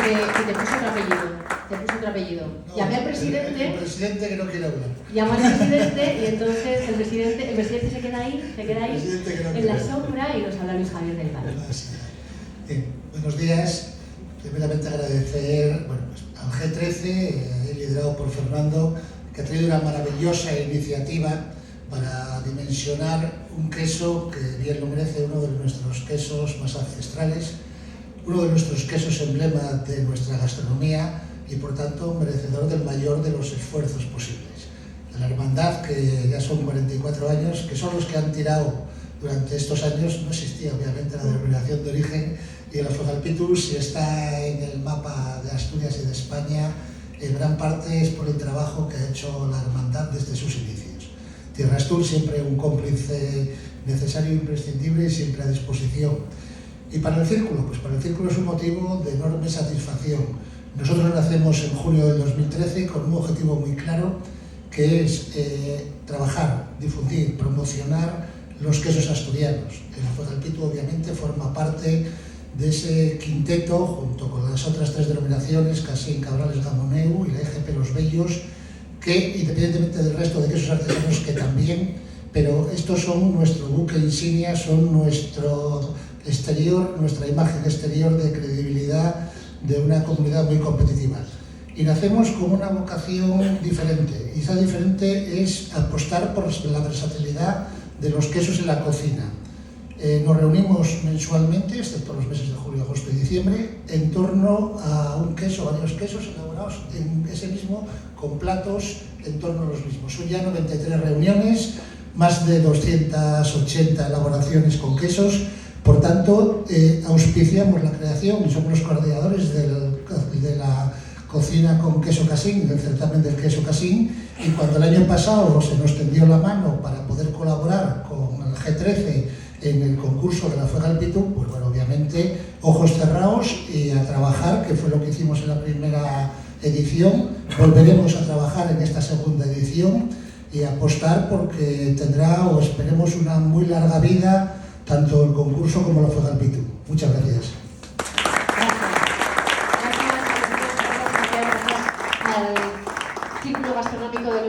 que te puso otro apellido. Te puso otro apellido. No, Llamé al presidente. El presidente que no quiere hablar. Llamó al presidente y entonces el presidente se queda ahí, en la sombra y nos habla Luis Javier del Val. Buenos días. Primeramente agradecer al G13, liderado por Fernando, que ha traído una maravillosa iniciativa para dimensionar un queso que bien lo merece, uno de nuestros quesos más ancestrales, uno de nuestros quesos emblema de nuestra gastronomía y por tanto merecedor del mayor de los esfuerzos posibles. De la hermandad, que ya son 44 años, que son los que han tirado durante estos años, no existía obviamente la denominación de origen, y el Afrodalpitus, si está en el mapa de Asturias y de España, en gran parte es por el trabajo que ha hecho la hermandad desde sus inicios. Tierra Astur siempre un cómplice necesario e imprescindible y siempre a disposición. Y para el Círculo, pues para el Círculo es un motivo de enorme satisfacción. Nosotros nacemos en julio del 2013 con un objetivo muy claro, que es trabajar, difundir, promocionar los quesos asturianos. El Afrodalpitus obviamente forma parte de ese quinteto, junto con las otras tres denominaciones, Casín, Cabrales, Gamoneu y la EGP Los Bellos, que independientemente del resto de quesos artesanos que también, pero estos son nuestro buque insignia, son nuestro exterior, nuestra imagen exterior de credibilidad de una comunidad muy competitiva. Y nacemos con una vocación diferente, y esa diferente es apostar por la versatilidad de los quesos en la cocina. Nos reunimos mensualmente, excepto los meses de julio, agosto y diciembre, en torno a un queso, varios quesos elaborados en ese mismo, con platos en torno a los mismos. Son ya 93 reuniones, más de 280 elaboraciones con quesos. Por tanto, auspiciamos la creación y somos los coordinadores de la cocina con queso Casín, del certamen del queso Casín, y cuando el año pasado se nos tendió la mano para poder colaborar con el G13 en el concurso de la Afrodalpitus, pues bueno, obviamente ojos cerrados y a trabajar, que fue lo que hicimos en la primera edición. Volveremos a trabajar en esta segunda edición y apostar porque tendrá, o esperemos, una muy larga vida tanto el concurso como la Afrodalpitus. Muchas gracias.